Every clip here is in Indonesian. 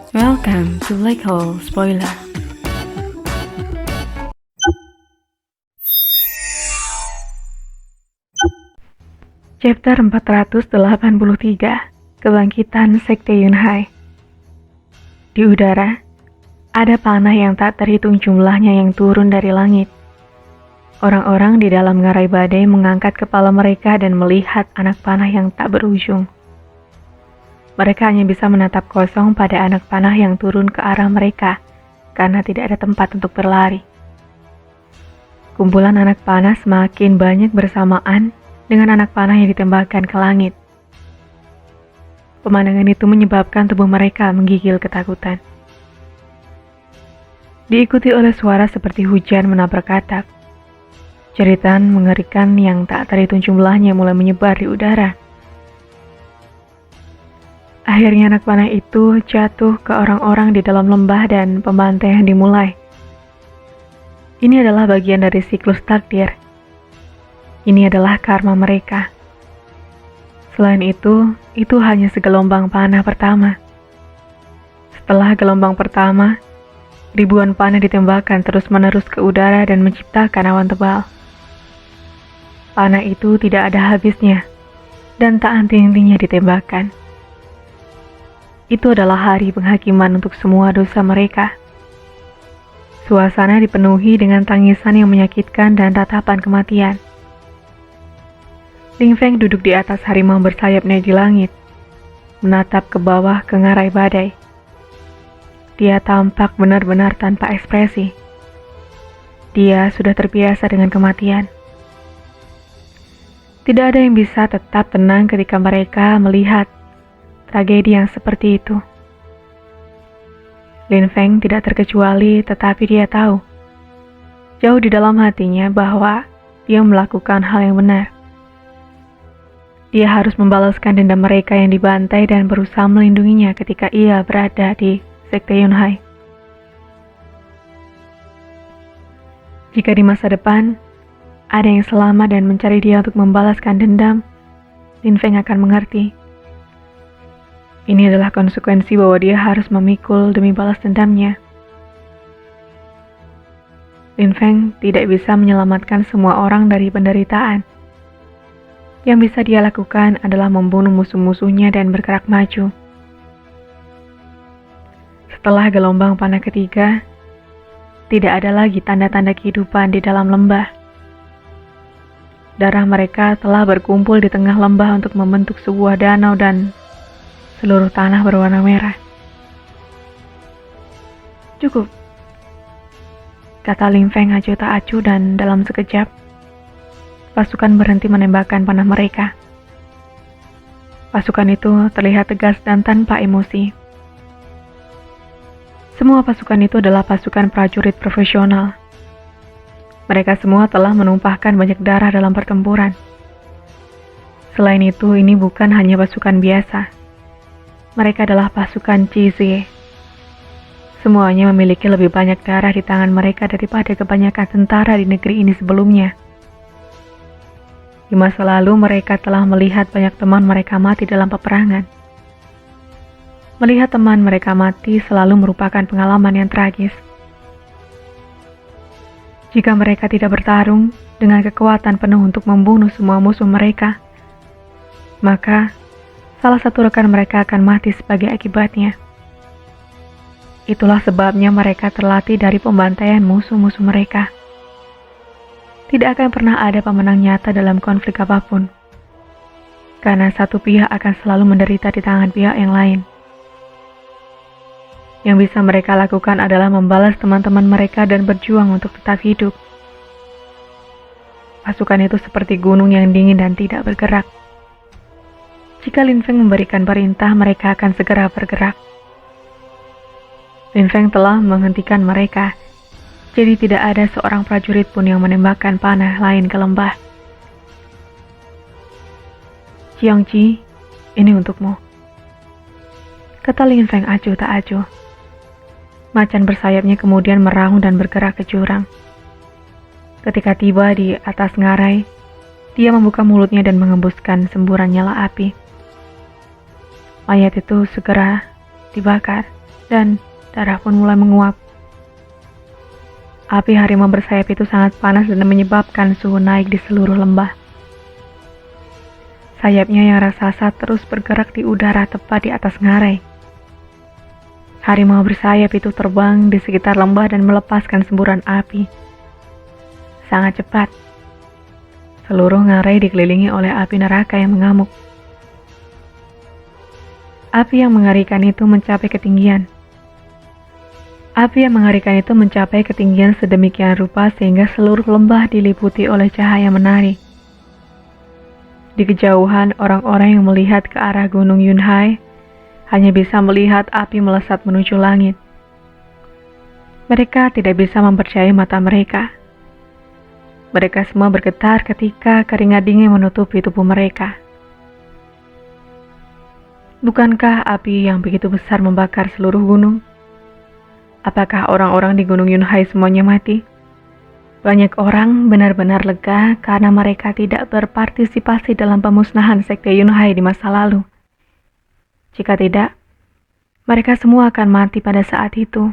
Welcome to Black Hole Spoiler. Chapter 483, Kebangkitan Sekte Yunhai. Di udara, ada panah yang tak terhitung jumlahnya yang turun dari langit. Orang-orang di dalam ngarai badai mengangkat kepala mereka dan melihat anak panah yang tak berujung. Mereka hanya bisa menatap kosong pada anak panah yang turun ke arah mereka karena tidak ada tempat untuk berlari. Kumpulan anak panah semakin banyak bersamaan dengan anak panah yang ditembakkan ke langit. Pemandangan itu menyebabkan tubuh mereka menggigil ketakutan. Diikuti oleh suara seperti hujan menabrak atap. Jeritan mengerikan yang tak terhitung jumlahnya mulai menyebar di udara. Akhirnya anak panah itu jatuh ke orang-orang di dalam lembah dan pembantaian dimulai. Ini adalah bagian dari siklus takdir. Ini adalah karma mereka. Selain itu hanya segelombang panah pertama. Setelah gelombang pertama, ribuan panah ditembakkan terus-menerus ke udara dan menciptakan awan tebal. Panah itu tidak ada habisnya dan tak henti-hentinya ditembakkan. Itu adalah hari penghakiman untuk semua dosa mereka. Suasana dipenuhi dengan tangisan yang menyakitkan dan tatapan kematian. Ling Feng duduk di atas harimau bersayapnya di langit, menatap ke bawah ke ngarai badai. Dia tampak benar-benar tanpa ekspresi. Dia sudah terbiasa dengan kematian. Tidak ada yang bisa tetap tenang ketika mereka melihat tragedi yang seperti itu. Lin Feng tidak terkecuali, tetapi dia tahu, jauh di dalam hatinya bahwa dia melakukan hal yang benar. Dia harus membalaskan dendam mereka yang dibantai dan berusaha melindunginya ketika ia berada di Sekte Yunhai. Jika di masa depan, ada yang selamat dan mencari dia untuk membalaskan dendam, Lin Feng akan mengerti. Ini adalah konsekuensi bahwa dia harus memikul demi balas dendamnya. Lin Feng tidak bisa menyelamatkan semua orang dari penderitaan. Yang bisa dia lakukan adalah membunuh musuh-musuhnya dan bergerak maju. Setelah gelombang panah ketiga, tidak ada lagi tanda-tanda kehidupan di dalam lembah. Darah mereka telah berkumpul di tengah lembah untuk membentuk sebuah danau dan seluruh tanah berwarna merah. Cukup, kata Ling Feng acuh tak acuh, dan dalam sekejap, pasukan berhenti menembakkan panah mereka. Pasukan itu terlihat tegas dan tanpa emosi. Semua pasukan itu adalah pasukan prajurit profesional. Mereka semua telah menumpahkan banyak darah dalam pertempuran. Selain itu, ini bukan hanya pasukan biasa. Mereka adalah pasukan Cizie. Semuanya memiliki lebih banyak darah di tangan mereka daripada kebanyakan tentara di negeri ini sebelumnya. Di masa lalu mereka telah melihat banyak teman mereka mati dalam peperangan. Melihat teman mereka mati selalu merupakan pengalaman yang tragis. Jika mereka tidak bertarung dengan kekuatan penuh untuk membunuh semua musuh mereka, maka salah satu rekan mereka akan mati sebagai akibatnya. Itulah sebabnya mereka terlatih dari pembantaian musuh-musuh mereka. Tidak akan pernah ada pemenang nyata dalam konflik apapun, karena satu pihak akan selalu menderita di tangan pihak yang lain. Yang bisa mereka lakukan adalah membalas teman-teman mereka dan berjuang untuk tetap hidup. Pasukan itu seperti gunung yang dingin dan tidak bergerak. Jika Lin Feng memberikan perintah, mereka akan segera bergerak. Lin Feng telah menghentikan mereka, jadi tidak ada seorang prajurit pun yang menembakkan panah lain ke lembah. Jiangji, ini untukmu, kata Lin Feng acuh tak acuh. Macan bersayapnya kemudian meraung dan bergerak ke jurang. Ketika tiba di atas ngarai, dia membuka mulutnya dan mengembuskan semburan nyala api. Mayat itu segera dibakar dan darah pun mulai menguap. Api harimau bersayap itu sangat panas dan menyebabkan suhu naik di seluruh lembah. Sayapnya yang raksasa terus bergerak di udara tepat di atas ngarai. Harimau bersayap itu terbang di sekitar lembah dan melepaskan semburan api. Sangat cepat. Seluruh ngarai dikelilingi oleh api neraka yang mengamuk. Api yang mengerikan itu mencapai ketinggian. Api yang mengerikan itu mencapai ketinggian sedemikian rupa sehingga seluruh lembah diliputi oleh cahaya menari. Di kejauhan, orang-orang yang melihat ke arah Gunung Yunhai hanya bisa melihat api melesat menuju langit. Mereka tidak bisa mempercayai mata mereka. Mereka semua bergetar ketika keringat dingin menutupi tubuh mereka. Bukankah api yang begitu besar membakar seluruh gunung? Apakah orang-orang di Gunung Yunhai semuanya mati? Banyak orang benar-benar lega karena mereka tidak berpartisipasi dalam pemusnahan sekte Yunhai di masa lalu. Jika tidak, mereka semua akan mati pada saat itu.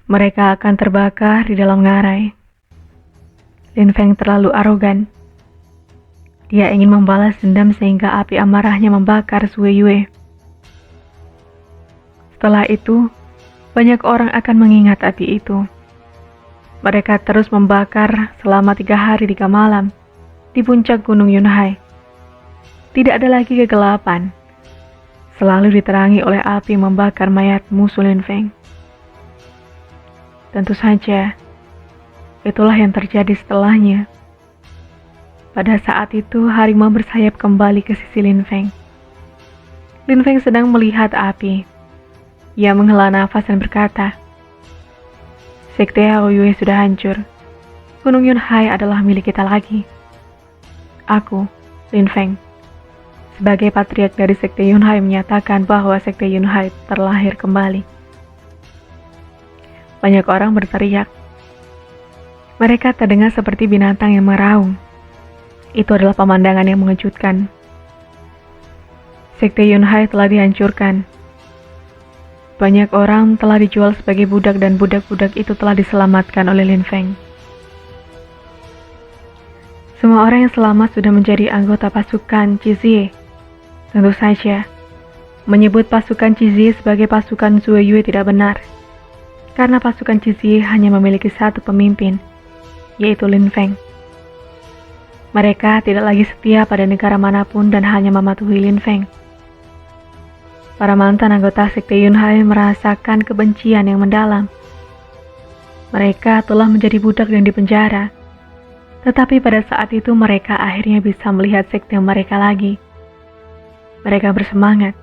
Mereka akan terbakar di dalam ngarai. Lin Feng terlalu arogan. Dia ingin membalas dendam sehingga api amarahnya membakar Sui Yue. Setelah itu, banyak orang akan mengingat api itu. Mereka terus membakar selama 3 hari 3 malam di puncak Gunung Yunhai. Tidak ada lagi kegelapan. Selalu diterangi oleh api membakar mayat musuh Lin Feng. Tentu saja, itulah yang terjadi setelahnya. Pada saat itu, harimau bersayap kembali ke sisi Lin Feng. Lin Feng sedang melihat api. Ia menghela nafas dan berkata, "Sekte Haoyue sudah hancur. Gunung Yunhai adalah milik kita lagi." Aku, Lin Feng, sebagai patriark dari Sekte Yunhai menyatakan bahwa Sekte Yunhai terlahir kembali. Banyak orang berteriak. Mereka terdengar seperti binatang yang meraung. Itu adalah pemandangan yang mengejutkan. Sekte Yunhai telah dihancurkan. Banyak orang telah dijual sebagai budak dan budak-budak itu telah diselamatkan oleh Lin Feng. Semua orang yang selamat sudah menjadi anggota pasukan Cizie. Tentu saja, menyebut pasukan Cizie sebagai pasukan Sui Yue tidak benar. Karena pasukan Cizie hanya memiliki satu pemimpin, yaitu Lin Feng. Mereka tidak lagi setia pada negara manapun dan hanya mematuhi Lin Feng. Para mantan anggota Sekte Yunhai merasakan kebencian yang mendalam. Mereka telah menjadi budak dan dipenjara. Tetapi pada saat itu mereka akhirnya bisa melihat sekte mereka lagi. Mereka bersemangat.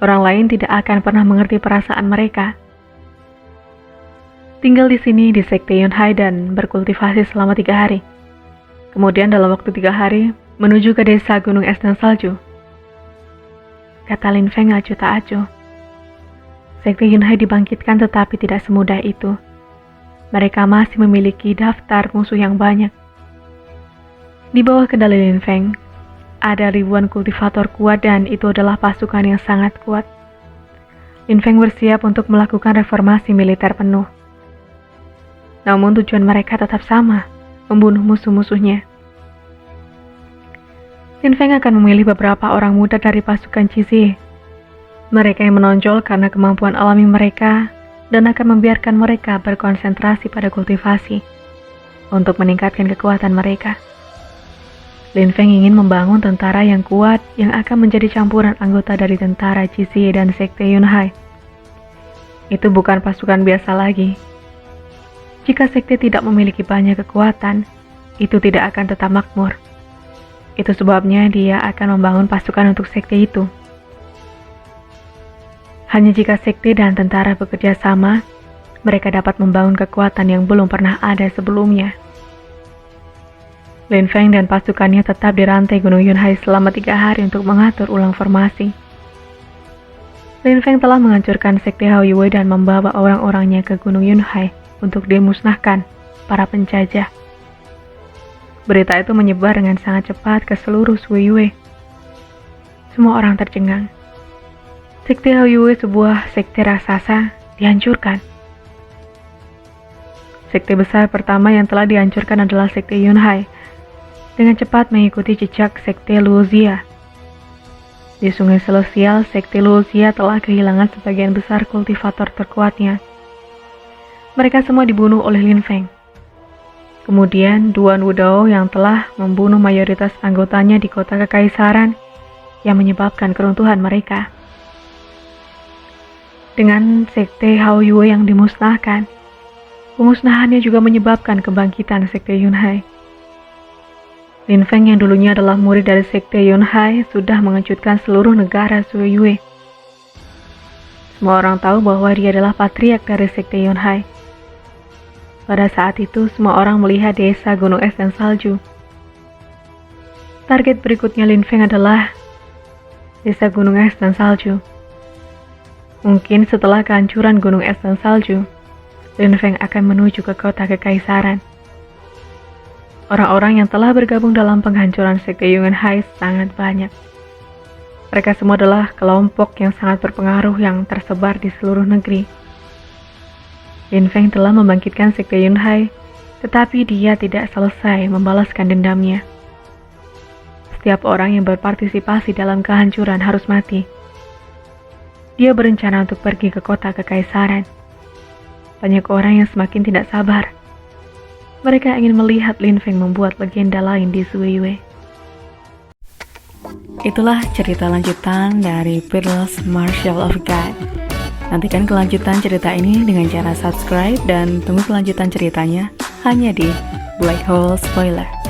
Orang lain tidak akan pernah mengerti perasaan mereka. Tinggal di sini di Sekte Yunhai dan berkultivasi selama 3 hari. Kemudian dalam waktu 3 hari, menuju ke desa Gunung Es dan Salju. Kata Lin Feng acuh tak acuh. Sekte Yunhai dibangkitkan tetapi tidak semudah itu. Mereka masih memiliki daftar musuh yang banyak. Di bawah kendali Lin Feng, ada ribuan kultivator kuat dan itu adalah pasukan yang sangat kuat. Lin Feng bersiap untuk melakukan reformasi militer penuh. Namun tujuan mereka tetap sama, membunuh musuh-musuhnya. Lin Feng akan memilih beberapa orang muda dari pasukan Cizie. Mereka yang menonjol karena kemampuan alami mereka dan akan membiarkan mereka berkonsentrasi pada kultivasi untuk meningkatkan kekuatan mereka. Lin Feng ingin membangun tentara yang kuat yang akan menjadi campuran anggota dari tentara Cizie dan Sekte Yunhai. Itu bukan pasukan biasa lagi. Jika sekte tidak memiliki banyak kekuatan, itu tidak akan tetap makmur. Itu sebabnya dia akan membangun pasukan untuk sekte itu. Hanya jika sekte dan tentara bekerja sama, mereka dapat membangun kekuatan yang belum pernah ada sebelumnya. Lin Feng dan pasukannya tetap di rantai Gunung Yunhai selama 3 hari untuk mengatur ulang formasi. Lin Feng telah menghancurkan Sekte Haoyue dan membawa orang-orangnya ke Gunung Yunhai untuk dimusnahkan para penjajah. Berita itu menyebar dengan sangat cepat ke seluruh Sui Yue. Semua orang tercengang. Sekte Haoyue, sebuah sekte raksasa, dihancurkan. Sekte besar pertama yang telah dihancurkan adalah Sekte Yunhai, dengan cepat mengikuti jejak Sekte Luoxia. Di Sungai Celestial, Sekte Luoxia telah kehilangan sebagian besar kultivator terkuatnya. Mereka semua dibunuh oleh Lin Feng. Kemudian, Duan Wudao yang telah membunuh mayoritas anggotanya di kota kekaisaran yang menyebabkan keruntuhan mereka. Dengan Sekte Haoyue yang dimusnahkan, pemusnahannya juga menyebabkan kebangkitan Sekte Yunhai. Lin Feng yang dulunya adalah murid dari Sekte Yunhai sudah mengejutkan seluruh negara Suiyue. Semua orang tahu bahwa dia adalah patriark dari Sekte Yunhai. Pada saat itu, semua orang melihat desa Gunung Es dan Salju. Target berikutnya Lin Feng adalah desa Gunung Es dan Salju. Mungkin setelah kehancuran Gunung Es dan Salju, Lin Feng akan menuju ke kota kekaisaran. Orang-orang yang telah bergabung dalam penghancuran Sekte Yunhai sangat banyak. Mereka semua adalah kelompok yang sangat berpengaruh yang tersebar di seluruh negeri. Lin Feng telah membangkitkan Sekte Yunhai, tetapi dia tidak selesai membalaskan dendamnya. Setiap orang yang berpartisipasi dalam kehancuran harus mati. Dia berencana untuk pergi ke kota kekaisaran. Banyak orang yang semakin tidak sabar. Mereka ingin melihat Lin Feng membuat legenda lain di Suiyue. Itulah cerita lanjutan dari Peerless Martial of God. Nantikan kelanjutan cerita ini dengan cara subscribe dan tunggu kelanjutan ceritanya hanya di Black Hole Spoiler.